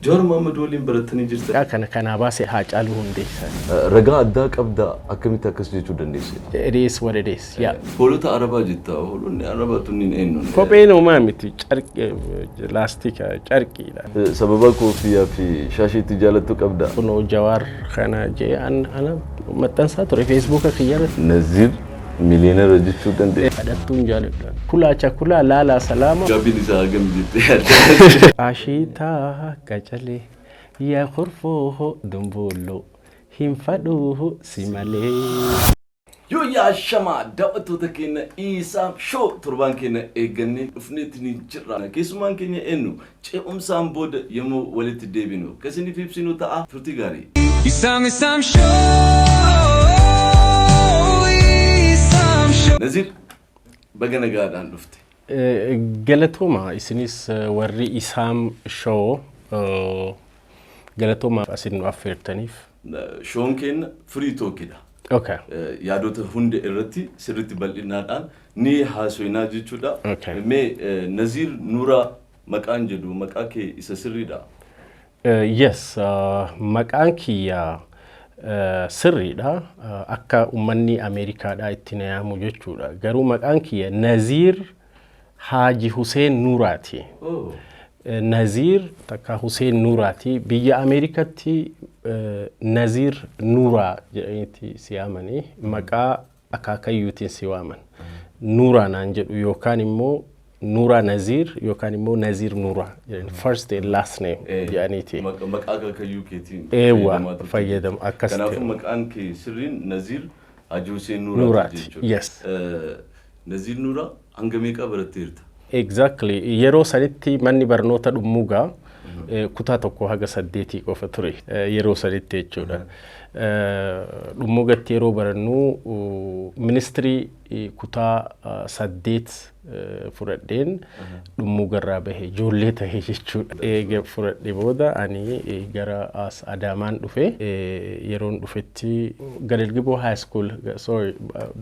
جار محمد ولين برتني جرت كان عباسي حاج علوهم دي رجع أداك أبدا أكمل تكسر جدا نيسي it is what it is yeah هولو تعرفه جدا هولو نعرفه تنين إنه فبينه ما متي شرق لاستيكا شرقي لا سببك في شاشة تجارتك أبدا كنو جوار خنا جي أنا متنسى ترى فيسبوك خيارات نزير مليونير رجيتشو دندي أدتون جالد كلا لا سلامة جابي نساء جم جدا عشيتا كجلي يا خرفوه دمبولو هم فدوه سيمالي يو يا شما دعوتو تكينا إيسام شو تربان كينا إيجاني أفنيتني جرانا كيسمان كينا إنو جي سام بود يمو ولد ديبينو كسيني فيبسينو تاع فرتيغاري إيسام شو نزير بقنا قاعد عن لفتي قالتهما إسنيس وري إسام شو قالتهما أسنو أفير تنيف شون كين فريتو كده أوكي يادوت هند إرتي سرتي بالإنادان ني هاسوينا جيتشودا أوكي مي نزير نورا مكان جدو مكاكي إسسري دا yes مكانكي يا sirri da akka ummanni Amerika da ittina ya mu jechuudha garuu maqaan kiyya Nazir Haji Hussein Nurati Nazir takka Hussein Nurati biyya Amerikatti Nazir Nura jedhaniiti siyaamanii maqaa akaakayyuutiin siwaaman Nura naan jedhu yookaan immoo Nura Nazir yookaan immoo Nazir Nura first and last name jedhaniiti maqaa akaakayyuukeetiin eewa fayyadamu akkasitti kanaafuu maqaan kee sirriin Nazir Haji Hussein Nurati yes Nazir Nura hanga meeqa baratteerta exactly yeroo sanitti manni barnoota dhummuugaa kutaa tokko haga 8 qofa ture yeroo sanitti jechuudha dhummuugatti yeroo barannu ministry kutaa 8 fudhadheen dhummuugarraa bahe ijoollee tahee jechuudha eega fudhadhe booda ani gara as Adaamaan dhufe yeroon dhufetti Galilgiboo high school sorry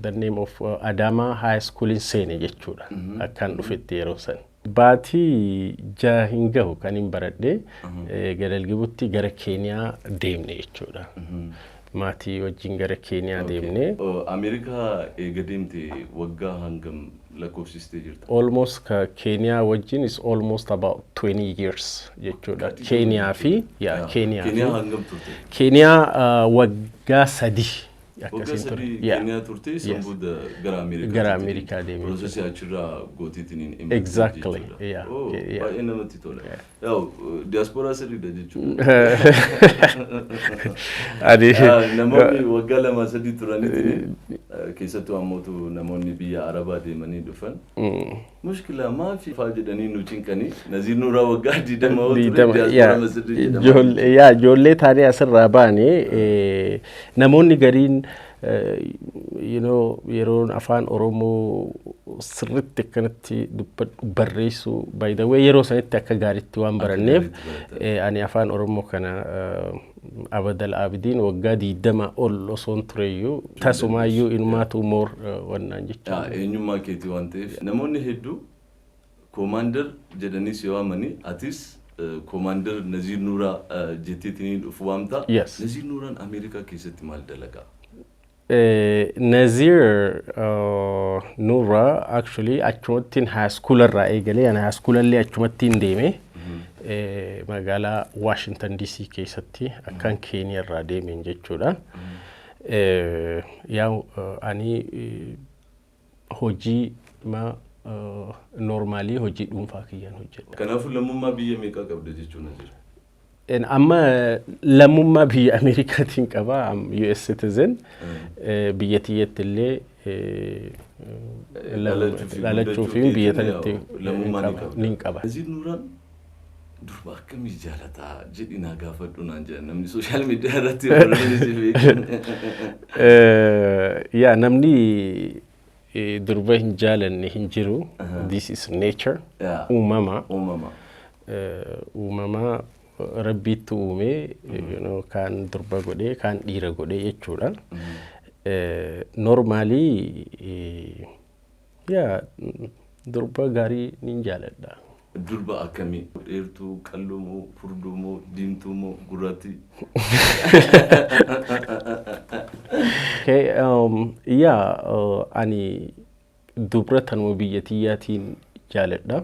the name of Adama high school in seene jechuudha akkan dhufetti yeroo san Bati jahingahu kanin baradde Galilgibutti gara Kenya deemne jechuudha Mati wajjin gara Kenya deemne Amerika eegadimte waggaa hangam lakkoofsiste jirta almost ka Kenya wajjin is almost about 20 years jechuudha Kenya fi Kenya hangam turte Kenya waggaa 3 Kenya turte sambuda gara Amerika deemne processi achirra gootiitiin exactly baay'ee namatti tola yaw diaspora sirriidha jechuudha ani namoonni waggaa 2-3 turaniitiin keessattuu ammootu namoonni biyya Arabaa deemanii dhufan mushkila maafi faa jedhanii nu cinqanii Nazir Nuraa waggaa 20 diaspora sirrii jedhama ijoollee taanee asirraa baane namoonni gariin you know yeroon afaan Oromoo sirriitti akkanatti barreessu by the way yeroo sanitti akka gaariitti waan baranneef ani afaan Oromoo kana abadal abidin waggaa 20 ol osoon tureyyuu tasumaayyuu inumaatu moor wannaan jechuudha eenyummaa keetii waan ta'eef namoonni hedduu commander jedhanii si waamanii atis commander Nazir Nuraa jettiitiin dhufu waamta Nazir Nuraan Ameerikaa keessatti maal dalagaa Nazir Nura actually achumattiin high school irraa eegalee ana high school illee achumattiin deeme magaalaa Washington DC keessatti akkan Kenya irraa deemeen jechuudha yaa ani hojii ma normally hojii dhuunfaa kiyyaan hojjedha kanaafuu lammummaa biyya meeqa qabda jechuun Nazir amma lammummaa biyya Ameerikaatiin qaba US citizen biyyattiyyatti illee lalachuu fi biyyattiitti nin qaba Nazir Nuraan durba akkamii jaalataa jedhinaa gaafadhu naan jedhan namni social media irratti yaa namni durba hin jaalanne hin jiru this is nature uumama rabbiitti uume you know kan durba godhe kan dhiira godhe jechuudha normally durba gaarii nin jaaladha durba akkamii dheertuu qalloo moo furdoo moo diimtuu moo gurraattii? Okay, ani dubra tanuma biyyatiyyaatiin jaaladha.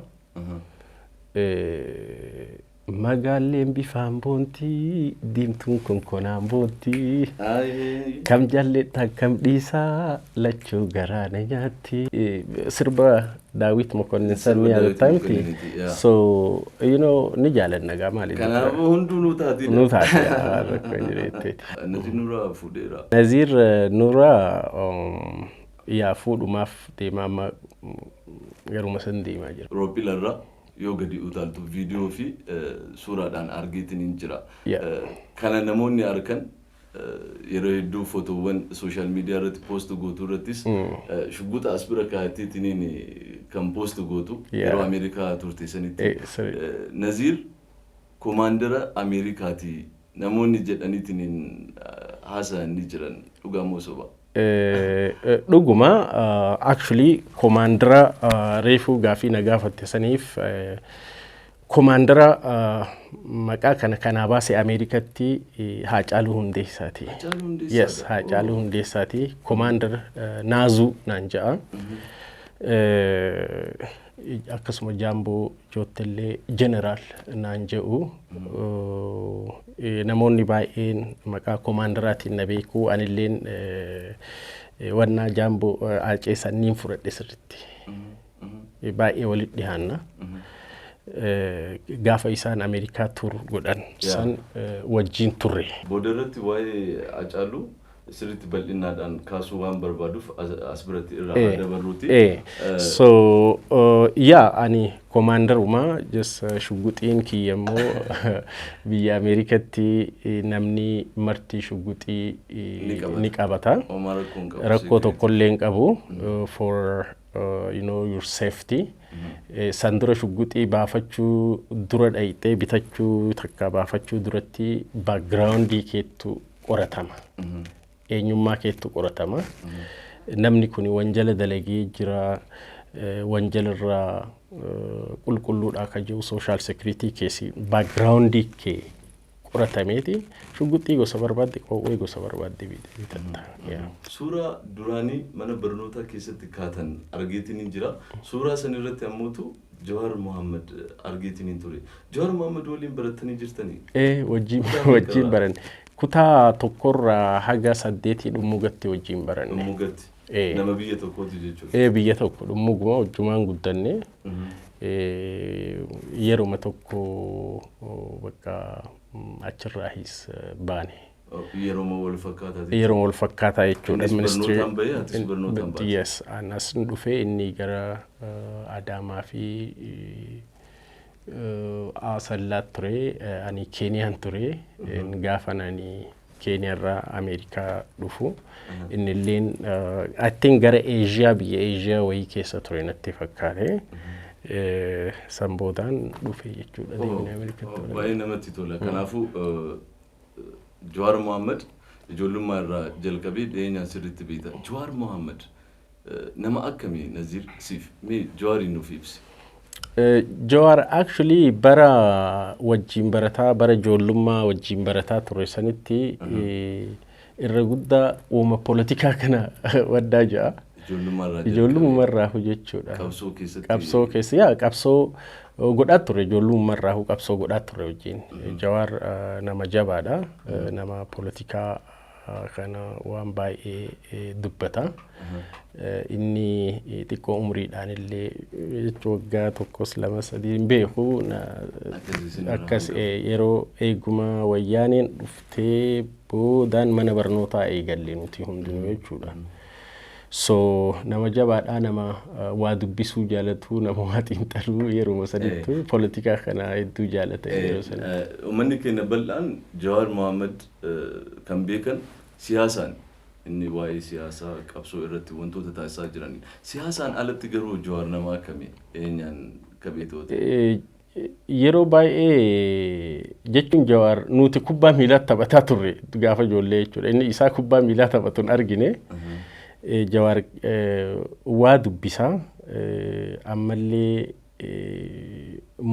Magaalleen bifaan boontii diimtuun konkolaataan boontii kam jaalladha kam dhiisaa lachuu garaana nyaatti. Sirba Daawit Mokonnin Sanni yaadatamti. So you know ni jaaladha gaa maali? Kanaafuu hunduu nu taati. Nu taati akka jireetti. Nazir Nuuraa fuudheera. Nazir Nuuraa yaa fuudhumaaf deemaa amma garuma san deemaa jira. Rooppilarra yoo gadi utaaltu viidiyoo fi suuraadhaan argiitiin jira. Kana namoonni arkan yeroo hedduu footoowwan sooshaal miidiyaa irratti poost gootu irrattis shugguxa as bira kaa'atteetiin kan poost gootu yeroo Ameerikaa turte sanitti. Nazir komaandara Ameerikaati namoonni jedhaniitiin haasa'anii jiran dhugaa moo soba? Dhuguma actually komaandara reefuu gaafii na gaafatte saniif komaandara maqaa kana baase Ameerikatti Haacaaluu Hundeessaati. Yes, Haacaaluu Hundeessaati. Komaandara Naazuu naan ja'a. Akkasuma Jaamboo Joottellee Jeneraal naan jedhu namoonni baay'een maqaa komaandaraatiin na beeku anilleen wannaa Jaamboo Aacee sanniin fudhadhe sirriitti baay'ee walitti dhiyaanna. Gaafa isaan Ameerikaa tur godhan san wajjin turre. Booda irratti waa'ee Haacaaluu sirriitti bal'innaadhaan kaasuu waan barbaaduuf as biratti irraa dabaluuti. So ani komaandaruma shugguxiin kiyyammoo biyya Ameerikatti namni marti shugguxii ni qabata. Rakkoo tokkollee hin qabu for your safety. San dura shugguxii baafachuu dura dhayxee bitachuu takka baafachuu duratti backgroundii keettu qoratama. Eenyummaa keettu qoratama. Namni kun wanjala dalagee jira wanjalarraa qulqulluudha akka jiru social security keesi backgroundii kee qoratameeti shugguxii gosa barbaadde qawwee gosa barbaadde bitatta. Suuraa duraanii mana barnootaa keessatti kaatan argeetiin jira. Suuraa san irratti ammoo Jawar Mohammed argeetiin ture. Jawar Mohammed waliin barattanii jirtanii? Wajjin baranne. Kutaa tokkorraa haga 8 dhummugatti wajjin baranne. Dhummugatti? Nama biyya tokkooti jechuudha? Biyya tokko dhummuguma wajjumaan guddanne. Yeruma tokko bakka achirraahis baane. Yeruma wal fakkaataa? Yeruma wal fakkaataa jechuudha. Barnootaan bahee atis barnootaan baate? Yes, anas dhufee inni gara Adaamaa fi Asallaat ture, ani Keeniyaan ture, gaafa ani Keeniyaarraa Ameerikaa dhufu. Innilleen I think gara Asia biyya Asia wayii keessa ture natti fakkaate. San boodaan dhufe jechuudha. Baay'ee namatti tola. Kanaafuu Jawar Mohammed ijoollummaa irraa jalqabee dhiyeenyaan sirriitti beekta. Jawar Mohammed nama akkamii Nazir siif mee Jawariin nuuf ibsi? Jawar actually bara wajjin barataa bara ijoollummaa wajjin barataa ture sanitti irra guddaa uuma politikaa kana waddaa ja'a. Ijoollummaa irraa jechuudha. Qabsoo keessa qabsoo godhaa ture ijoollummaa irraa qabsoo godhaa ture wajjin. Jawar nama jabaadha. Nama politikaa kana waan baay'ee dubbata. Inni xiqqoo umriidhaan illee waggaa tokkos lama sadii hin beeku akkas yeroo eeguma wayyaaneen dhuftee boodaan mana barnootaa eegalle nuti hundinuu jechuudha. So nama jabaadha nama waa dubbisuu jaalatu nama waa xiinxaluu yeroo sanitti politikaa kana hedduu jaalata yeroo sanitti. Uummanni keenya bal'aan Jawar Mohammed kan beekan siyaasaan inni waa'ee siyaasaa qabsoo irratti wantoota taasisaa jiran. Siyaasaan alatti garuu Jawar nama akkamii eenyaan kabeetoota? Yeroo baay'ee jechuun Jawar nuti kubbaa miilaa taphataa turre gaafa ijoollee jechuudha. Inni isaa kubbaa miilaa taphatuun argine. Jawar waa dubbisaa ammallee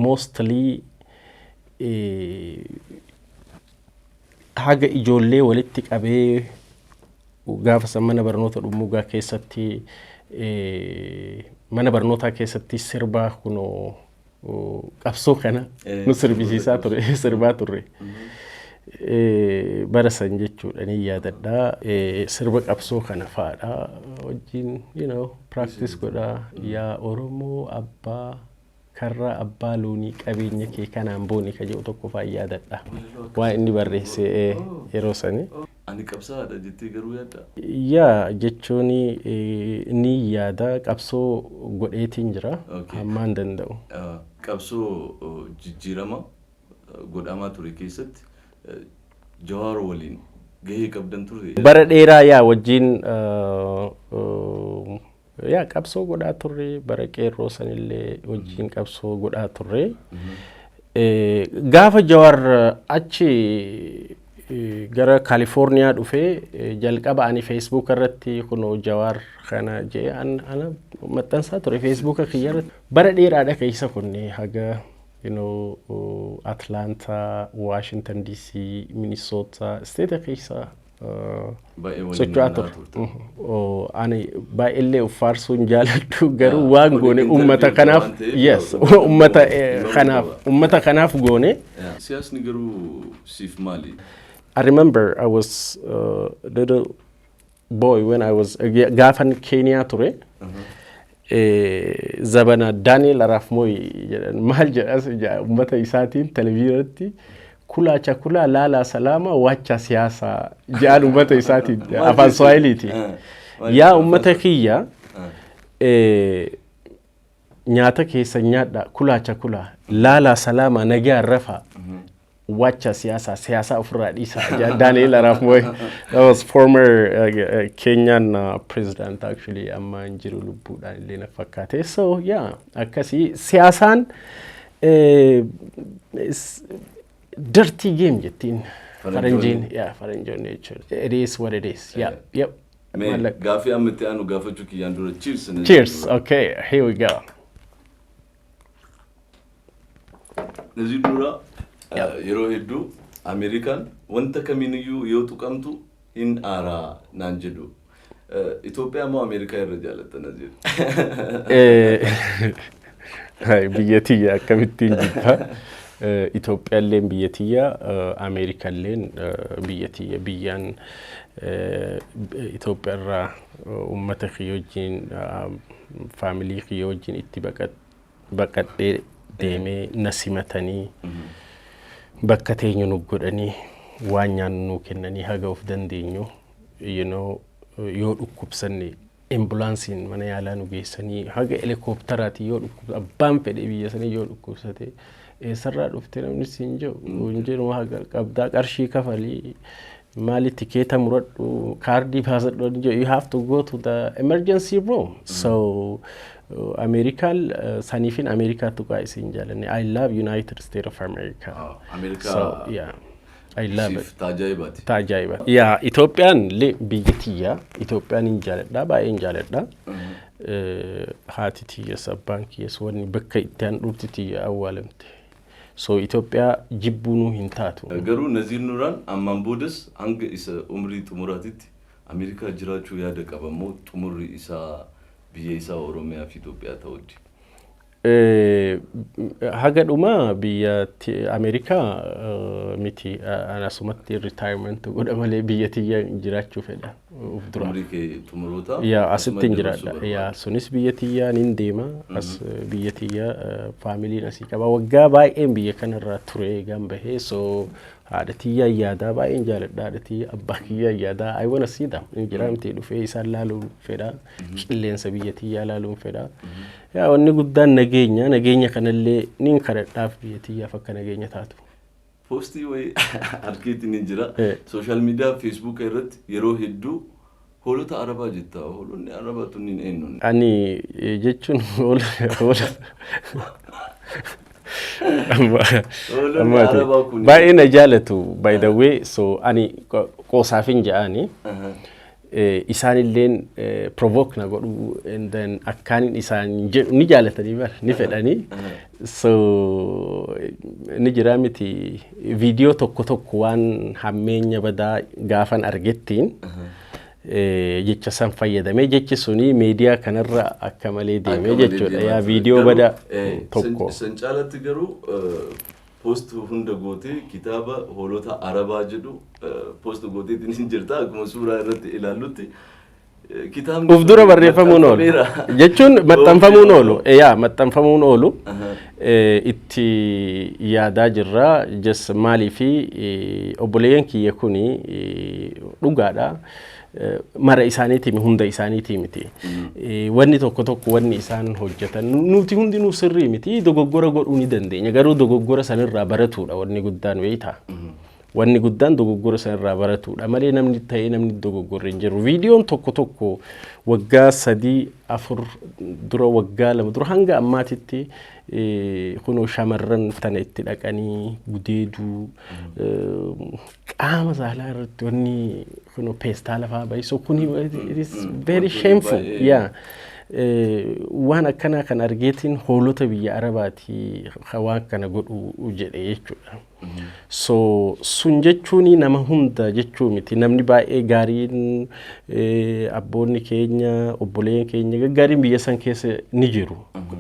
mostly haga ijoollee walitti qabee gaafa san mana barnoota dhumuugaa keessatti mana barnootaa keessatti sirbaa kunoo qabsoo kana nu sirbisiisaa ture sirbaa turre bara san jechuudha ni yaadadha sirba qabsoo kana faadha wajjin practice godha yaa Oromoo abbaa karra abbaa loonii qabeenya kee kanaan booni ka jedhu tokko faa yaadadha waa inni barreesse yeroo sani ani qabsaadha jettee garuu yaadda yaa jechuun ni yaada qabsoo godheetiin jira hammaan danda'u qabsoo jijjiirama godhamaa ture keessatti Jawaar waliin gahee qabdan ture bara dheeraa yaa wajjin yaa qabsoo godhaa turre bara qeerroo sanillee wajjin qabsoo godhaa turre gaafa Jawaar achi gara California dhufee jalqaba ani Facebook irratti kuno Jawaar kana jee ana maxxansaa ture Facebook kiyyarratti bara dheeraadha keessa kunne haga Atlanta, Washington DC, Minnesota, state keessa socho'aa ture. Ani baay'illee uffaarsuu jaaladhu garuu waan goone uummata kanaaf yes uummata kanaaf goone. Siyaasni garuu siif maali? I remember I was a little boy when I was gaafan Kenya ture. Zabana Daniel Arap Moi maal jedhas ummata isaatiin televiziyoonatti kulaacha kulaa laala salama wacha siyaasa jedhan ummata isaatiin afaan Swahiliiti yaa ummata kiyya nyaata keessa nyaadha kulaacha kulaa laala salama nagaa rafa wacha siyaasa ofirraa dhiisa Daniel Arap Moi that was former Kenyan president actually amma injiru lubbuudhaan illee na fakkaate so yeah akkasi siyaasaan dirty game jettiin faranjiin nature it is what it is yeah yep gaafi ammatti anu gaafachuu kiyyaan dura cheers okay here we go Nazir dura yeroo hedduu Amerikaan wanta kamiiniyyuu yoo tuqamtu hin aaraa naan jedhu Itoophiyaa moo Ameerikaa irra jaalatta Nazir biyyatiyya akkamittiin jibba Itoophiyaalleen biyyatiyya Ameerikaalleen biyyatiyya biyyaan Itoophiyaa irraa uummata kiyya wajjin faamilii kiyya wajjin itti baqadhee deemee na simatanii bakka teenyu nu godhanii waan nyaannu kennanii haga of dandeenyu yoo dhukkubsanne ambulaansiin mana yaalaa nu geessanii haga helikoophitaraati yoo dhukkubsa abbaan fedhe biyya sanii yoo dhukkubsate eessarraa dhufte namni siin jedhu haga qabdaa qarshii kafalii maali tikeeta muradhu kaardii baasadhu you have to go to the emergency room so American sanifin America to guys in Jalani. I love United States of America. America. So yeah, I love it. Tajaibat. Yeah, Ethiopian biyatiya. Ethiopian in Jalada ba in Jalada. Hatitiya sabanki yes wani bakka itan rutitiya awalamte. So Ethiopia jibbunu hintatu. Garu Nazir Nuran amman bodas hanga isa umri tumuratiti America jiraachuu yaada qabamoo tumurri isa biyya isaa Oromiyaa fi Itoophiyaa ta'utti haga dhuma biyya Ameerikaa miti anasumatti retirement godha malee biyyatiyya jiraachuu fedha uf dura tumuroota yaa asitti jiraadha yaa sunis biyyatiyya nin deema as biyyatiyya faamiliin asii qaba waggaa baay'een biyya kanarraa ture gambahee so haadhatiyya yaada baay'een jaaladha haadhatiyya abbaa kiyya yaada I wanna see them jiraamtee dhufee isaan laaluun fedha qilleensa biyyatiyyaa laaluun fedha yaa wanni guddaan nageenya kanallee nin kadhadhaaf biyyatiyyaaf akka nageenya taatu postii way arkeetiin ni jira social media Facebook irratti yeroo hedduu holota arabaa jetta holonni arabaa tunniin eenyuun ani jechuun baay'ee na jaalatu by the way so ani qosaafin ja'ani isaan illeen provoke na godhu and then akkaanin isaan jedhu ni jaalatanii bara ni fedhanii so ni jira miti viidiyoo tokko waan hammeenya badaa gaafan argettiin jecha san fayyadamee jechi suni meediyaa kanarra akka malee deemee jechuudha yaa viidiyoo badaa tokko san caalatti garuu post hunda gootee kitaaba hoolota arabaa jedhu post gootee din jirta akkuma suuraa irratti ilaallutti kitaabni uf dura barreeffamuun oolu jechuun maxxanfamuun oolu yaa maxxanfamuun oolu itti yaadaa jirra jes maalii fi obboleeyyan kiyya kuni dhugaadha mara isaaniitii hunda isaaniitii miti wanni tokko wanni isaan hojjetan nuti hundinuu sirrii miti dogoggora godhuu ni dandeenya garuu dogoggora sanirraa baratuudha wanni guddaan weeyta wanni guddaan dogoggora sanirraa baratuudha malee namni ta'ee namni dogoggorre hin jiru viidiyoon tokko waggaa 3-4 dura waggaa 2 dura hanga ammaatitti kuno shamarran tana itti dhaqanii gudeeduu qaama saalaa irratti wanni kuno peestaa lafaa baay'isoo kuni it is very shameful yeah waan akkana kan argeetiin hoolota biyya arabaati waan kana godhu jedhe jechuudha so sun jechuun nama hunda jechuu miti namni baay'ee gaariin abboonni keenya obboleen keenya gaariin biyya san keessa ni jiru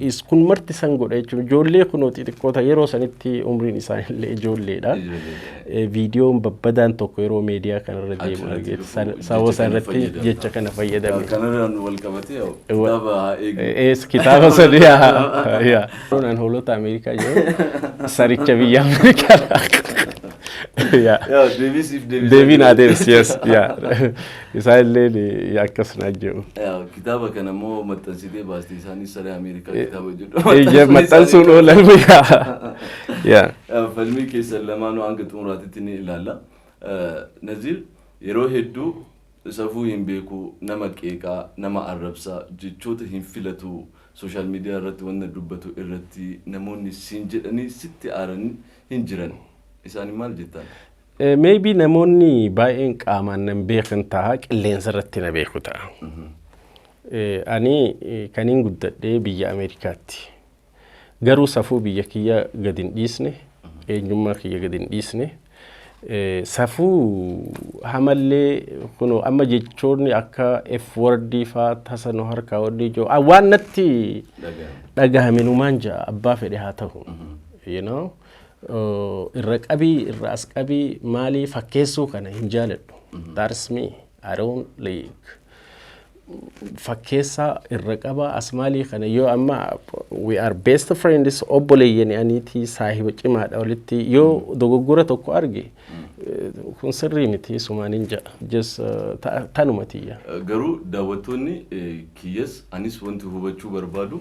is kun marti san godha jechuudha ijoollee kunooti xiqqoota yeroo sanitti umriin isaanillee ijoolleedha viidiyoon babbadaan tokko yeroo meediyaa kanarra deemu argeetti sababa sanarratti jecha kana fayyadame kanarraan wal qabatee kitaaba sadi yaa naan hoolota Ameerikaa jiru saricha biyya Ameerikaa yeah David Adams yes yeah isaallee akkasuma jiru kitaaba kana moo maxxansitee baastee isaanii saree Ameerikaa kitaaba jedhu yaa maxxansuun oolan yaa falmii keessa lamaanuu hanga xumuraatitti ni ilaalla Naziir yeroo hedduu safuu hin beeku nama qeeqaa nama arrabsaa jechoota hin filatu social media irratti wanta dubbatu irratti namoonni siin jedhanii sitti aaran hin jiran isaan maal jettan maybe namoonni baay'een qaamaan nan beekan ta'a qilleensa irratti na beeku ta'a ani kaniin guddadhee biyya Ameerikaatti garuu safuu biyya kiyya gad hin dhiisne eenyummaa kiyya gad hin dhiisne safuu hamallee kuno amma jechoonni akka F wordii faa tasano harka wordii joo waan natti dhagahamenumaan jaa abbaa fedhe haa ta'u you know irra qabii irra as qabii maalii fakkeessuu kana hin jaaladhu that's me I don't like fakkeessa irra qaba as maalii kana yoo amma we are best friends obboleeyyan aniitii saahiba cimaadha walitti yoo dogoggora tokko arge kun sirrii miti sumaanin just tanumatiyya garuu daawwattoonni kiyyas anis wanti hubachuu barbaadu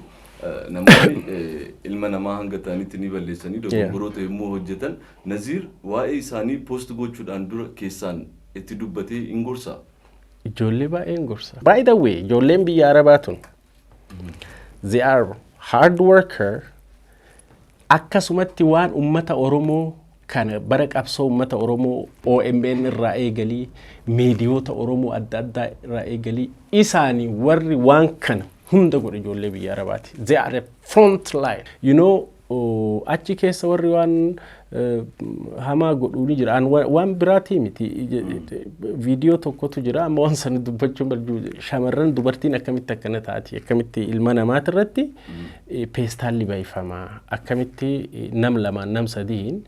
namoonni ilma namaa hanga ta'anitti ni balleessanii dogoggoroota immoo hojjetan Naziir waa'ee isaanii post gochuudhaan dura keessaan itti dubbatee hin gorsaa ijoollee baay'een gorsa by the way ijoolleen biyya arabaa tun they are hard worker akkasumatti waan ummata Oromoo kana bara qabsoo ummata Oromoo OMN irraa eegalii meediyoota Oromoo adda addaa irraa eegalii isaanii warri waan kana hunda godhe ijoollee biyya arabaati they are a front line you know achi keessa warri waan hamaa godhuu ni jira waan biraatii miti viidiyoo tokkotu jira amma waan san dubbachuun barjuu shamarran dubartiin akkamitti akkana taati akkamitti ilma namaati irratti peestaalli baay'ifamaa akkamitti nam lamaan nam sadiin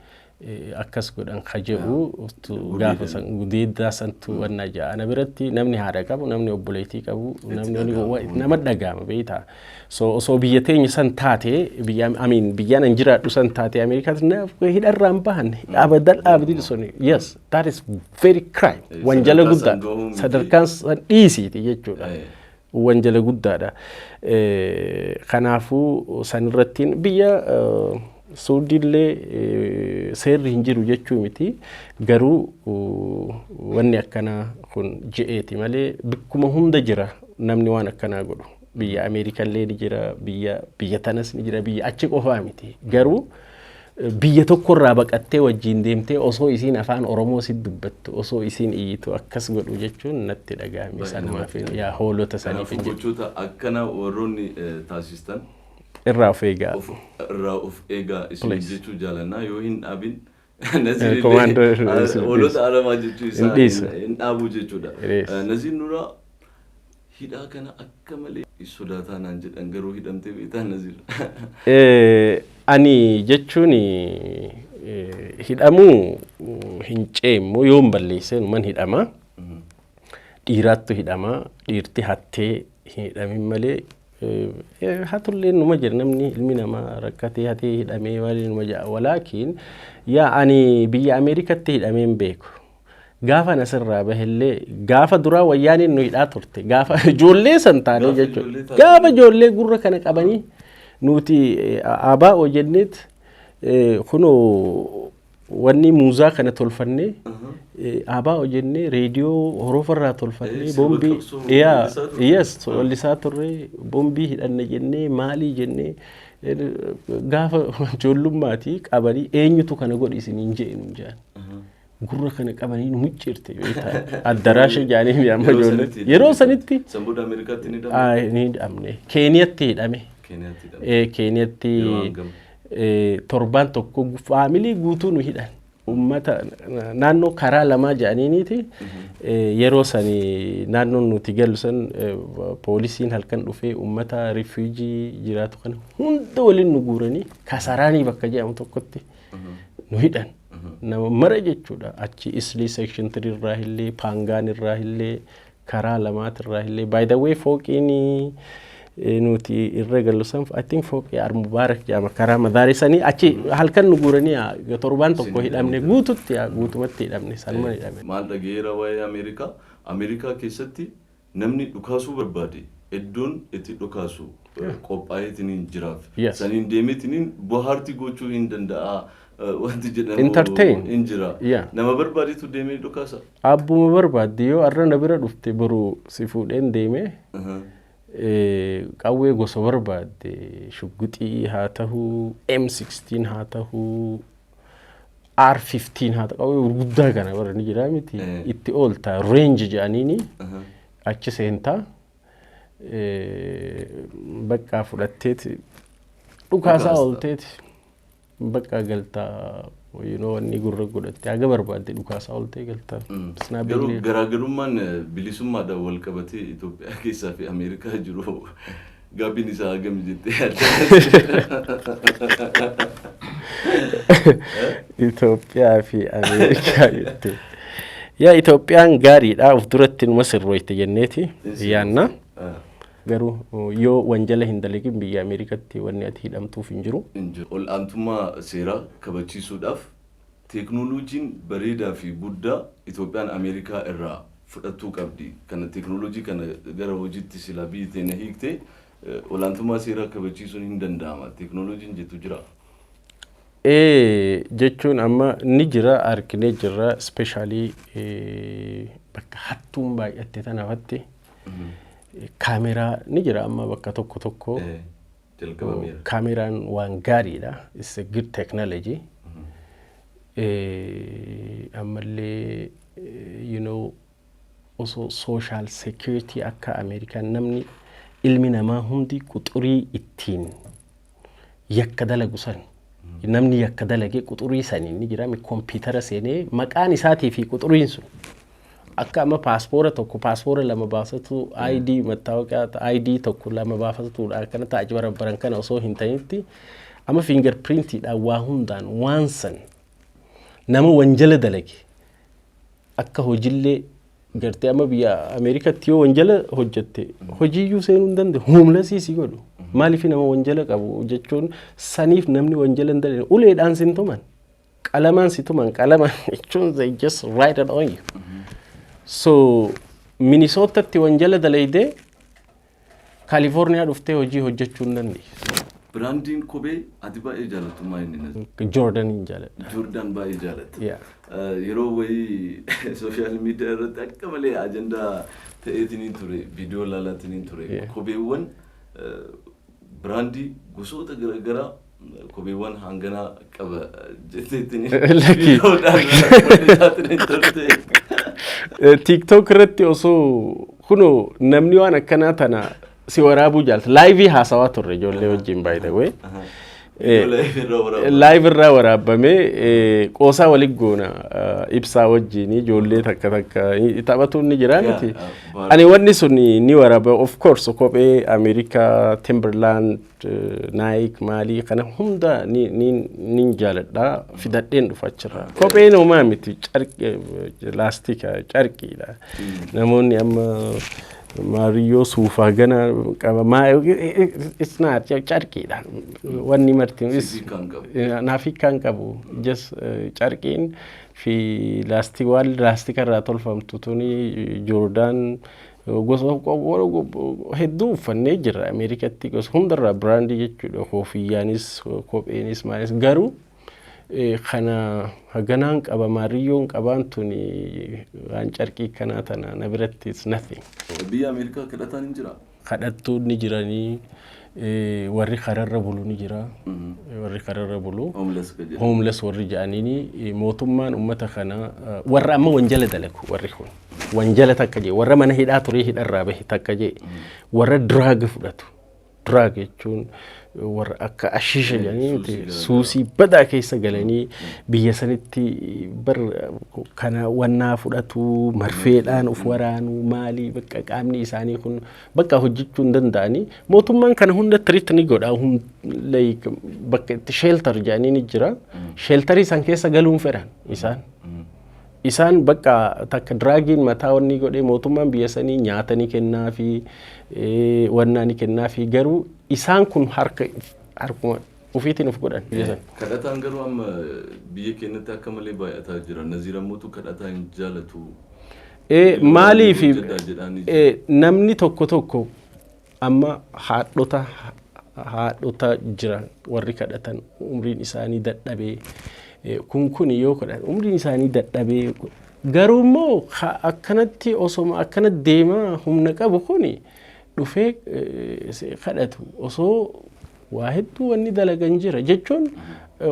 akkas godhan kaje'u gaafa san gudeeddaa santu wanna ja'a ana biratti namni haadha qabu namni obboleetii qabu namni nama dhagaama beeyta so osoo biyya teenya san taate biyya biyyaan an jiraadhu san taate Ameerikaatti na hidharraan bahan abadan abdii suni yes that is very crime wanjala guddaa sadarkaan san dhiisiiti jechuudha wanjala guddaadha kanaafuu san irrattiin biyya suudillee seerri hin jiru jechuu miti garuu wanni akkana kun je'eeti malee bikkuma hunda jira namni waan akkana godhu biyya Ameerikallee ni jira biyya tanas ni jira biyya achi qofaa miti garuu biyya tokkorraa baqattee wajjin deemtee osoo isiin afaan Oromoo si dubbattu osoo isiin iyyitu akkas godhu jechuun natti dhagahame sanumaaf yaa hoolota saniif jechuudha akkana warroonni taasistan irraa of eegaa isin jechuu jaalannaa yoo hin dhaabin Commander hoolota alamaa jechuu isaa hin dhaabuu jechuudha. Naziir Nuuraa hidhaa kana akka malee sodaataa naan jedhan garuu hidhamtee beektaa Naziir? Ani jechuun hidhamuu hin ceemmoo yoo hin balleessee numan hidhama. Dhiiraattu hidhama. Dhiirti hattee hin hidhamin malee hatullee numa jira namni ilmi namaa rakkatee hatee hidhamee malee numa jira. Walaakiin yaa ani biyya Ameerikaatti hidhameen beeku. Gaafa nasirraa bahellee gaafa duraa wayyaaniin nu hidhaa turte gaafa ijoollee san taanee jechuudha. Gaafa ijoollee gurra kana qabanii nuti abaa jenneet kunoo wanni muuzaa kana tolfannee abaa jennee reediyoo horofarraa tolfannee bombii yes wallisaa turre bombii hidhanne jennee maalii jennee gaafa ijoollummaati qabanii eenyutu kana godhi isiniin jeenu jaan. Gurra kana qabanii nu muccirte addaraasha jaanii amma ijoollee yeroo sanitti Sambuuda Ameerikaatti ni dhamne ni dhamne Keeniyaatti hidhame Keeniyaatti torbaan tokko faamilii guutuu nu hidhan ummata naannoo karaa lamaa jaaniiniiti yeroo sani naannoon nuti gallu san poolisiin halkan dhufee ummata rifuujii jiraatu kana hunda waliin nu guuranii kasaraanii bakka jedhamu tokkotti nu hidhan. Nama mara jechuudha achi Islii section 3 irraa illee Paangaan irraa illee karaa lamaat irraa illee by the way fooqiin nuti irra gallu san I think fooqii Al-Mubaarak jedhama karaa madaarisanii achi halkan nu guuranii torbaan tokko hidhamne guutumatti hidhamne salman hidhamne. Maal dhageera waa'ee Ameerikaa keessatti namni dhukaasuu barbaade iddoon itti dhukaasu qophaa'eetiin jiraaf saniin deemeetiin bohaartii gochuu hin danda'a. Wanti jedhamu entertain injira nama barbaadetu deemee dhukaasa abbuma barbaade yoo arra na bira dhufte boru si fuudheen deeme qawwee gosa barbaade shugguxii haa ta'uu M16 haa ta'uu R15 haa ta'uu qawwee gurguddaa kana bara ni jira miti itti oolta range jedhaniini achi seentaa bakka fudhatteeti dhukaasaa oolteeti. Bakka galtaa wanni gurra godhatte aga barbaadde dhukaasaa ooltee galtaa. Garuu garaagarummaan bilisummaadhaan wal qabatee Itoophiyaa keessaa fi Ameerikaa jiru gaabbiin isaa hagam jettee Itoophiyaa fi Ameerikaa jettee. Yaa Itoophiyaan gaariidha of duratti numa sirrooyte jenneeti yaanna. Garuu yoo wanjala hin dalagin biyya Ameerikaatti wanni ati hidhamtuuf hin jiru. Ol aantummaa seeraa kabachiisuudhaaf teeknooloojiin bareedaa fi guddaa Itoophiyaan Ameerikaa irraa fudhattuu qabdi. Kana teeknooloojii kana gara hojiitti silaa biyyi teenya hiiktee ol aantummaa seeraa kabachiisuun hin danda'ama. Teeknooloojiin jettu jira. Jechuun amma ni jira arginee jira especially bakka hattuun baay'atte tanaafatti. Kaameraa ni jira amma bakka tokko kaameraan waan gaariidha. It's a good technology. Ammallee also social security akka Ameerikaan namni ilmi namaa hundi quxurii ittiin yakka dalagu san namni yakka dalagee quxurii saniin ni jira kompiitara seenee maqaan isaatii fi quxuriin sun akka amma paaspoora lama baasatu ID mattaawoqaa ID tokko lama baafatuudha kana taaji barabaran kana osoo hin ta'initti amma fingerprintiidhaan waa hundaan waan san nama wanjala dalage akka hojillee gartee amma biyya Ameerikaatti yoo wanjala hojjette hojiiyyuu seenuu hin danda'u hoomlasiisi godhu maaliif nama wanjala qabu jechuun saniif namni wanjala hin dalage uleedhaan sintuman qalamaan situman qalamaan jechuun they just write it on you. So Minnesotatti wanjala dalayde California dhuftee hojii hojjechuu hin dandeessu. Branding kophee ati baay'ee jaallattu maayini? Jordan hin jaalladha. Jordan baay'ee jaallatti. Yeroo wayii social media irratti akka malee ajandaa ta'eetiin ture viidiyoo laalaatiin ture kopheewwan brandii gosoota garaagaraa kopheewwan hangana qaba jetteetini Lakki. TikTok irratti osoo kuno namni waan akkanaa tana si waraabuu jaalta. Live haasawaa turre ijoollee wajjin by the way. Live irraa waraabamee qoosaa waliin goona ibsaa wajjin ijoollee takka takka taphatuun ni jira miti. Ani wanni sun ni waraaba of course kophee America, Timberland, Nike, Mali kana hunda ni jaaladha fidadheen dhufa achirraa. Kopheen homaa miti laastika carqiidha. Namoonni amma Mario suufaa gana qaba it's not carqiidha. Wanni martin is naafikaan qabu just carqiin fi laastika irraa tolfamtu tuni Jordan gosa hedduu uffannee jira Ameerikatti gosa hundarraa biraandii jechuudha kofiyyaanis kopheenis maalis garuu kana haganaan qaba Maariyoon qabaan tuni waan carqii kanaa tana na biratti it's nothing. Biyya Ameerikaa kadhataan hin jira. Kadhattuun ni jiranii warri kararra bulu ni jira. Warri kararra bulu homeless warri ja'aniini mootummaan ummata kana warra amma wanjala dalagu warri kun wanjala takka jee warra mana hidhaa turee hidharraa bahe takka jee warra drug fudhatu drug jechuun warra akka ashiisha jedhanii suusii badaa keessa galanii biyya sanitti bar kana wannaa fudhatu marfeedhaan uf waraanu maali bakka qaamni isaanii kun bakka hojjechuu hin danda'anii mootummaan kana hunda treat ni godha like bakka itti shelter jedhanii ni jira shelterii san keessa galuun fedhan isaan bakka takka draagiin mataa wanni godhee mootummaan biyya sanii nyaata ni kennaa fi wannaa ni kennaa fi garuu isaan kun harkuma ufiitiin uf godhan biyya san. Kadhataan garuu amma biyya keenyatti akka malee baay'ataa jira. Naziiramuutu kadhataa hin jaalatu. Maalii fi namni tokko amma haadhota jira warri kadhatan umriin isaanii dadhabee kun yoo kadhan umriin isaanii dadhabee garuu immoo akkanatti osoma akkana deema humna qabu kuni dhufee kadhatu osoo waa hedduu wanni dalagan jira jechuun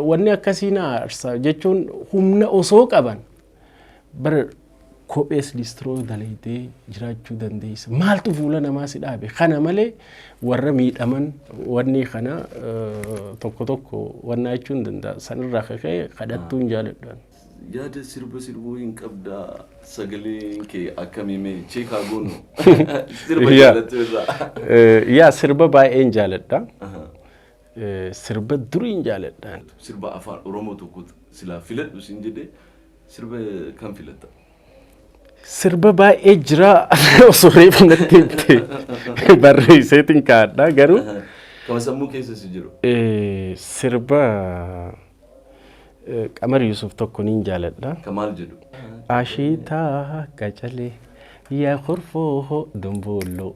wanni akkasii na aarsa jechuun humna osoo qaban bara kophees listroo dalaydee jiraachuu dandeessa maaltu fuula namaa si dhaabe kana malee warra miidhaman wanni kana tokko wanna jechuun danda'a sanirraa kaka'e kadhattuun jaaladhaan. Yaada sirbuu hin qabdaa sagaleen kee akkamiime Chicago no sirba jaalatu irraa. Yaa sirba baay'een jaaladha. Sirba duriin jaaladhaan. Sirba afaan Oromoo tokko silaa filadhu sin jedhee sirba kam filatta? Sirba baay'ee jira osoo reefu natti himte barreesseetiin kaadhaa garuu. Kama sammuu keessa si jiru? Sirba Qamar Yusuf tokko niin jaaladha. Kamaal jedhu? Ashiitaa qacalee yaa khurfoo dombooloo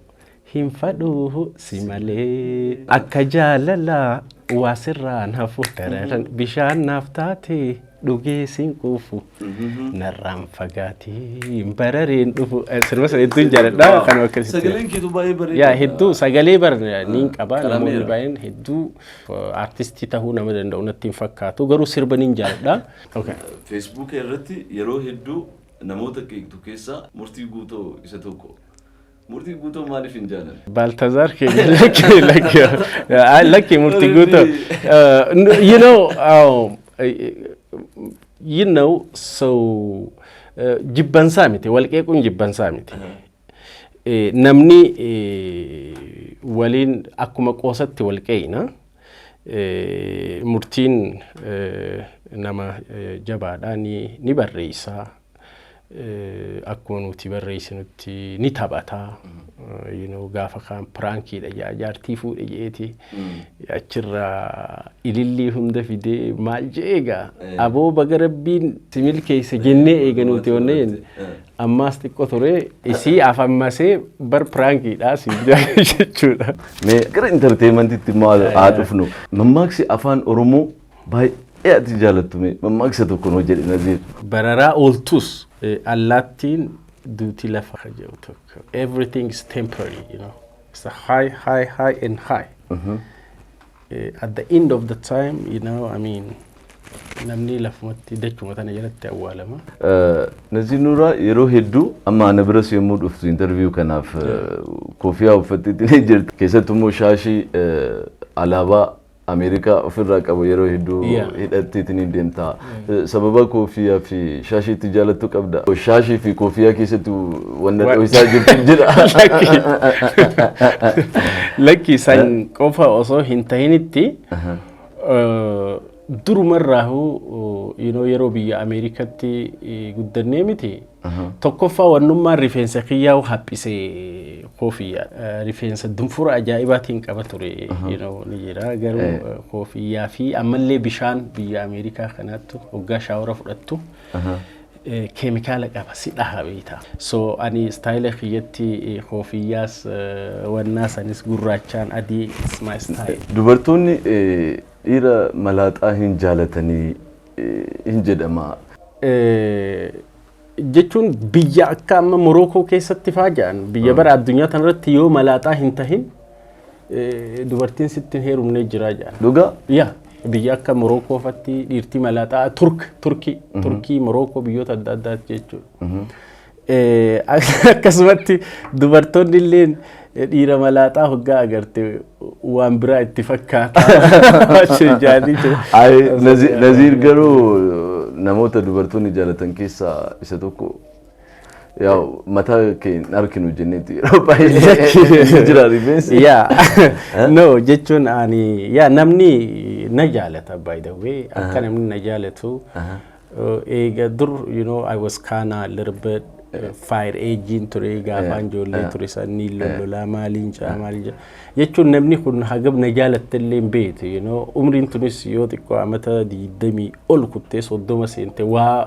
hin fadhuu si malee akka jaalalaa waa sirraa nafu dararan bishaan naaf taate dhugee sin quufu narraan fagaatee barareen dhufu sirba sana hedduun jaaladha kan akkasitti. Sagaleen keetu baay'ee bareeda. Yaa hedduu sagalee bara niin qaba namoonni baay'een hedduu artistii tahuu nama danda'u natti hin fakkaatu garuu sirba niin jaaladha. Facebook irratti yeroo hedduu namoota keektu keessa murtii guutoo isa tokko. Murtii guutoo maaliif hin jaalan? Baltazar keenya lakki murtii guutoo. You know, so jibbansaa miti walqeequun jibbansaa miti. Namni waliin akkuma qoosatti walqeeyna murtiin nama jabaadhaa ni barreessaa. Akkuma nuti barreessinutti ni taphataa gaafa kaan piraankiidha jaartii fuudhe jeeti achirraa ilillii hunda fidee maal jeegaa aboo baga rabbiin simil keessa jennee eeganuuti onneen ammaas xiqqoo ture isii afammasee bar piraankiidhaa siin jechuudha. Mee gara intarteemantiitti maal haa dhufnu mammaaksi afaan Oromoo baay'ee ati jaalattu mee mammaaksa tokko noo jedhe Naziir. Bararaa ooltus allattiin duuti lafa jedhu tokko. Everything is temporary, you know. It's a high and high. at the end of the time, you know, I mean, namni lafumatti dachuma tana jalatti awwaalama. Naziir Nuuraa yeroo hedduu amma ana biras yommuu dhuftu interview kanaaf koofiyaa uffatteetti jirti. Keessattuu immoo shaashii alaabaa Amerikaa ofirraa qabu yeroo hedduu hidhatteetiin deemta. Sababa koofiyaa fi shaashiitti jaalattu qabda. Shaashii fi koofiyaa keessatti wanta dho'isaa jirtu jira. Lakki san qofa osoo hin tahinitti durumarraahu yeroo biyya Ameerikaatti guddannee miti tokkoffaa wannummaan rifeensa kiyyaa'u haphisee koofiyyaa rifeensa dunfura ajaa'ibaatiin qaba ture ni jira garuu koofiyyaa fi ammallee bishaan biyya Ameerikaa kanaattu hoggaa shaawara fudhattu keemikaala qaba si dhaha beektaa so ani staayila kiyyatti koofiyyaas wannaa sanis gurraachaan adii is my style. Dubartoonni dhiira malaaxaa hin jaalatanii hin jedhama. Jechuun biyya akka amma Morookoo keessatti faajaan biyya bara addunyaa tanarratti yoo malaaxaa hin tahin dubartiin sitti heerumnee jira jaan. Dhugaa? Yaa biyya akka Morookoo fatti dhiirtii malaaxaa Turkii Morookoo biyyoota adda addaatti jechuudha. Akkasumatti dubartoonni illee dhiira malaaxaa hoggaa agarte waan biraa itti fakkaata. Naziir garuu namoota dubartoonni jaalatan keessaa isa tokko yaa mataa kee arginu jenneeti yeroo baay'ee jira rifeensi. No jechuun ani yaa namni na jaalata by the way akka namni na jaalatu eega dur I was kinda a little bit fire aging ture gaafaan ijoollee ture sanni lollolaa maaliin jechuun namni kun hagam na jaalattellee beekte umriin tunis yoo xiqqoo amata 20 ol kuttee 30 seente waa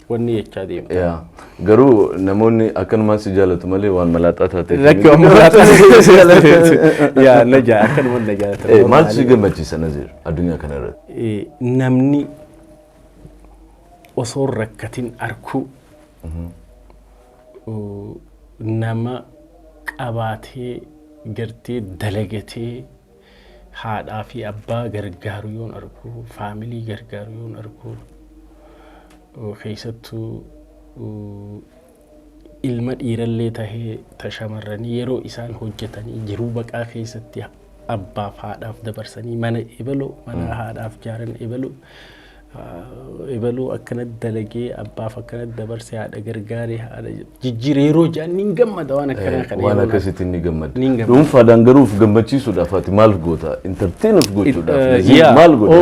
wanni jechaa deemta. Garuu namoonni akkanumaan si jaalatu malee waan malaaxaa taatee. Rakki waan malaaxaa yaa na jaa akkanumaan na jaalata. Maal si gammachiisa Naziir addunyaa kanarratti? Namni osoo rakkatin arkuu nama qabaatee gartee dalagatee haadhaa fi abbaa gargaaru yoon argu faamilii gargaaru yoon argu keessattuu ilma dhiirallee tahee tashamarranii yeroo isaan hojjetanii jiruu baqaa keessatti abbaaf haadhaaf dabarsanii mana ebaloo mana haadhaaf jaaran ebaloo akkana dalagee abbaaf akkana dabarse haadha gargaaree haadha jijjiiree yeroo jaan ni gammada waan akkana kana waan akkasitti ni gammada dhuunfaadhaan garuuf gammachiisuudhaaf ati maal goota entertainuuf gochuudhaaf maal goota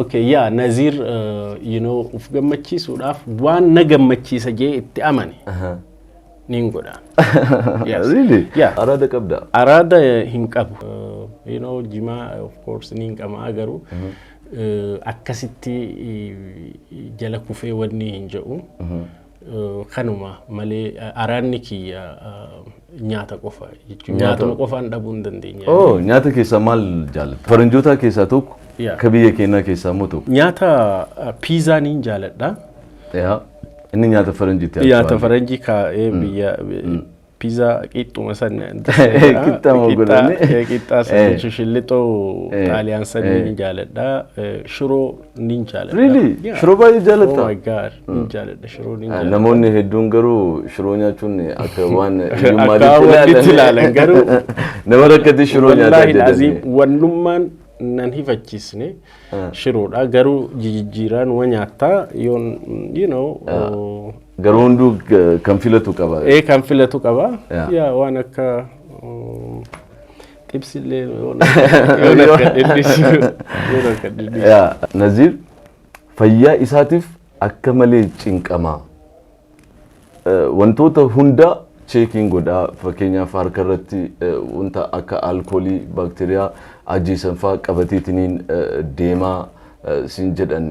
okay Naziir uf gammachiisuudhaaf waan na gammachiisa jee itti amane nin godha. Really? Araada qabda? Araada hin qabu. Jimaa of course nin qaba garuu akkasitti jala kufee wanni hin jedhu kanuma malee araanni kiyya nyaata qofa jechuun nyaatuma qofaan dhabuu hin dandeenya. Nyaata keessaa maal jaalatta? Faranjoota keessaa tokko ka biyya keenyaa keessaa immoo tokko. Nyaata piizaa niin jaaladha. Inni nyaata faranjiitti. Nyaata faranjii kaa'ee biyya piizaa qixxuma san qixxama godhanii qixxaa san shishillixoo xaaliyaan san niin jaaladha. Shiroo niin jaaladha. Really? Shiroo baay'ee jaalatta? Oh my god niin jaaladha shiroo niin jaaladha. Namoonni hedduun garuu shiroo nyaachuun akka waan hiyyummaatti ilaalan garuu nama rakkate shiroo nyaata jedhanii wannummaan nan hifachiisne shiroodha garuu jijjiiraan wa nyaataa yoon garuu hunduu kan filatu qaba. Kan filatu qaba. Yaa waan akka xibsillee yoon akka dhidhiisu. Naziir fayyaa isaatiif akka malee cinqamaa wantoota hunda cheekiin godhaa fakkeenyaaf harka irratti wanta akka alkoolii baakteeriyaa ajjeesan fa'aa qabateetiniin deemaa sin jedhan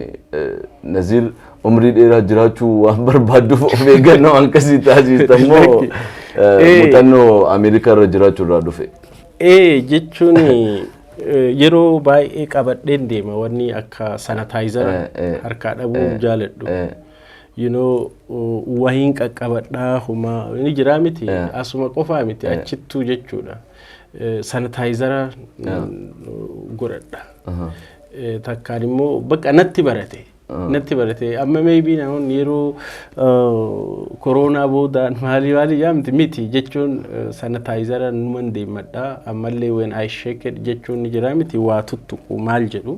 Naziir umrii dheeraa jiraachuu waan barbaadduuf of eeggannoo akkasii taasiftamoo muuxannoo Ameerikaa irra jiraachuu irraa dhufe? Jechuun yeroo baay'ee qabadheen deema wanni akka sanitaayizara harkaa dhabuu jaaladhu. you know wahin qaqqabadhaa huma ni jira miti asuma qofa miti achittuu jechuudha sanitizera godhadha takkaan immoo bakka natti barate amma maybe namoonni yeroo corona boodaan maali yaamti miti jechuun sanitizera numan deemadha ammallee when I shake it jechuun ni jira miti waa tuttuqu maal jedhu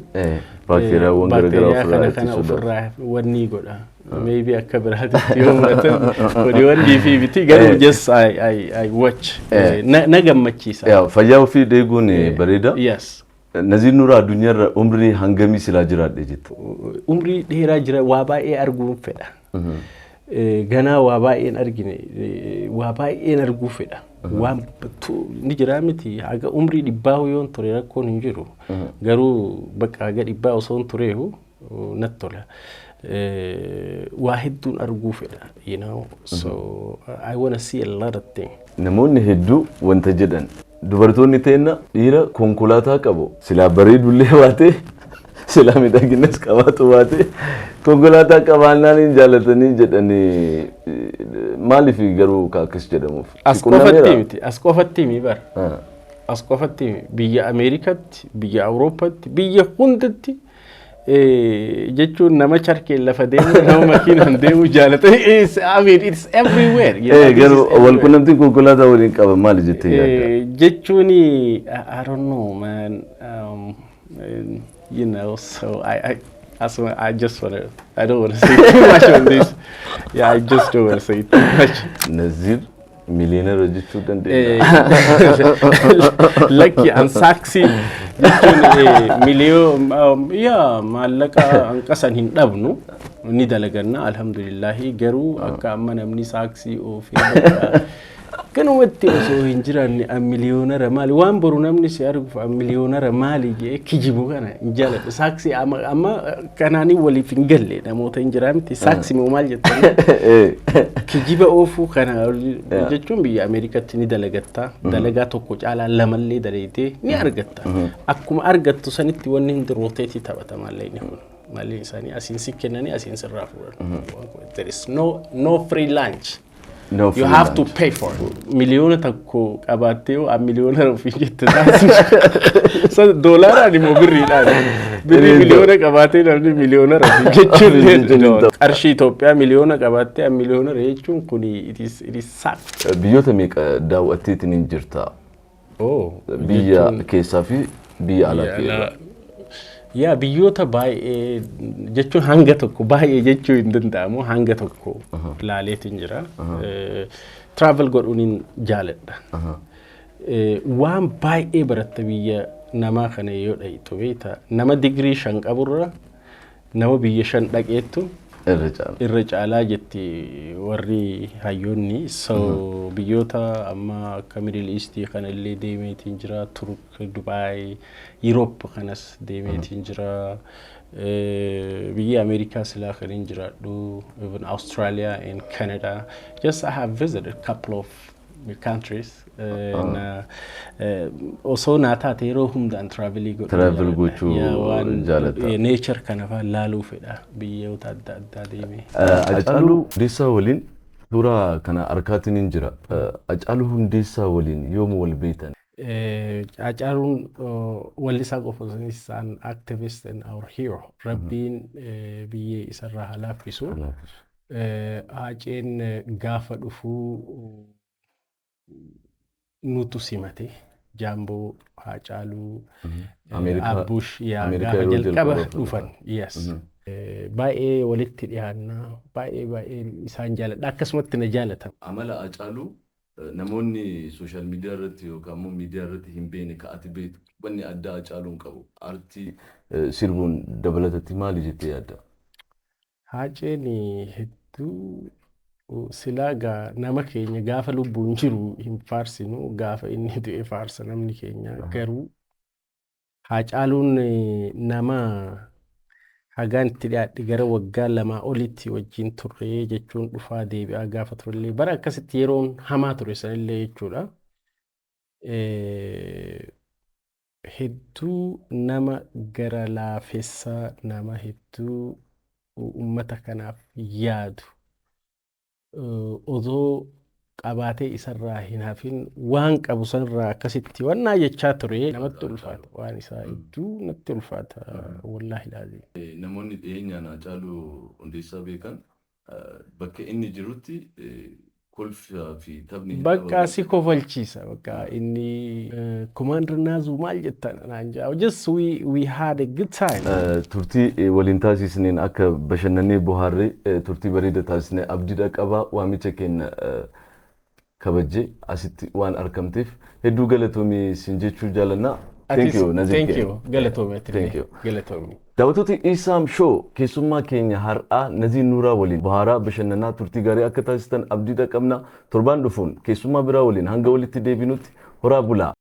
bakteeriyaa kana ofirraa wanni godha maybe akka biraatitti yoomatan wadi wanni fi biti garuu just I watch na gammachiisa fayyaa ofii deeguun bareeda yes Naziir Nuuraa addunyaarra umrii hangamii silaa jiraadhe jette? Umrii dheeraa jira waa baay'ee arguun fedha. Ganaa waa baay'een argine waa baay'een arguu fedha. Waan ni jira miti haga umrii dhibbaa yoon ture rakkoon hin jiru. Garuu bakka haga dhibbaa osoo hin tureehu natti tola. Waa hedduun arguu fedha, you know. So I want to see a lot of things. Namoonni hedduu wanta jedhan dubartoonni teenna dhiira konkolaataa qabu silaa bareedullee baate silaa miidhaginas qabaatu baate konkolaataa qabaannaan hin jaalatanii jedhanii maaliif garuu akkas jedhamuuf as qofatti mi bar as qofatti biyya Ameerikaatti biyya Awurooppaatti biyya hundatti jechuun nama charkee lafa deemu nama makiinaan deemu jaalatan I mean it's everywhere garuu wal qunnamtiin konkolaataa waliin qaba maali jettee yaadda jechuun I don't know man you know so I just want to I don't want to say too much on this I just don't want to say too much Naziir millionaire jechuu dandeenya lucky and sexy miliyoon maallaqa hanqasan hin dhabnu ni dalaganna alhamdulillah garuu akka amma namni saaksii ofii kanumatti osoo hin jiraanne miliyoonara maali waan boru namni si arguuf miliyoonara maali jee kijibu kana hin jaaladhu saaksii amma kanaanii waliif hin galle namoota hin jiraamti saaksii moo maal jettanii kijiba oofuu kana jechuun biyya Ameerikaatti ni dalagatta dalagaa tokko caalaa lamallee daleetee ni argatta akkuma argattu sanitti wanni hundi rooteetii taphata maallee ni kun maallee isaanii asiin si kennanii asiin sirraa fuudhan there is no free lunch No you have to pay for it. Miliyoona takko qabattee yoo miliyoona ofii jette taasisu. So doolaara ni moo birriidhaan. Birrii miliyoona qabattee namni miliyoona rafi jechuun qarshii Itoophiyaa miliyoona qabattee miliyoona jechuun kun it is sad. Biyyoota meeqa daawwatteetiin hin jirta? Biyya keessaa fi biyya alaa yaa biyyoota baay'ee jechuun hanga tokko baay'ee jechuu hin danda'amu hanga tokko laaleetiin jira travel godhuun jaaladha waan baay'ee baratta biyya namaa kana yoo dhayitu beeta nama digrii 5 qaburra nama biyya 5 dhaqeettu irra caalaa jetti warri hayyoonni so biyyoota amma akka Middle East kana illee deemeetiin jira Turk Dubai Europe kanas deemeetiin jira biyya America silaa kan hin jiraadhu even Australia and Canada just I have visited a couple of countries also naataate yeroo hundaan travel gochuu jaalata nature kana faa laaluu fedha biyyoota adda addaa deemee Hacaaluu Hundeessaa waliin suuraa kana harkaatiin hin jira Hacaaluu Hundeessaa waliin yoom wal beektan Hacaaluun wallisaa qofa isaan activist and our hero rabbiin biyyee isarraa halaafisu Haceen gaafa dhufuu nutu simate Jambo Hacaaluu Abush yaa gaafa jalqaba dhufan yes baay'ee walitti dhiyaanna baay'ee isaan jaaladha akkasumatti na jaalatan amala Hacaaluu namoonni social media irratti yookaan immoo media irratti hin beekne ka'ati beektu wanni adda Hacaaluun qabu artii sirbuun dabalatatti maali jettee yaadda Haceen hedduu silaga nama keenya gaafa lubbuun jiru hin faarsinu gaafa inni du'e faarsa namni keenya garuu Hacaaluun nama hagaan itti dhiyaadhi gara waggaa 2 olitti wajjin turre jechuun dhufaa deebi'aa gaafa turellee bara akkasitti yeroon hamaa ture sanillee jechuudha hedduu nama gara laafessaa nama hedduu uummata kanaaf yaadu odoo qabaatee isarraa hin hafin waan qabu sanirraa akkasitti wannaa jechaa ture namatti ulfaata waan isaa hedduu natti ulfaata wallaahi laazim. Namoonni dhiyeenyaan Haacaaluu Hundeessaa beekan bakka inni jirutti kolfaa fi taphni bakka si kofalchiisa bakka inni Commander Naazuu maal jettan naan jaa just we had a good time. Turtii waliin taasisneen akka bashannanee bohaarree turtii bareeda taasisnee abdiidha qabaa waamicha keenya kabajjee asitti waan argamteef hedduu galatoomii siin jechuu jaalannaa. Thank you Nazir. Thank you. Galatoomii. Thank you. Galatoomii. Daawwattoota Isaam Show keessummaa keenya har'aa Naziir Nuuraa waliin bohaaraa bashannanaa turtii gaarii akka taasistan abdiidha qabna. Torbaan dhufuun keessummaa biraa waliin hanga walitti deebinutti horaa bulaa.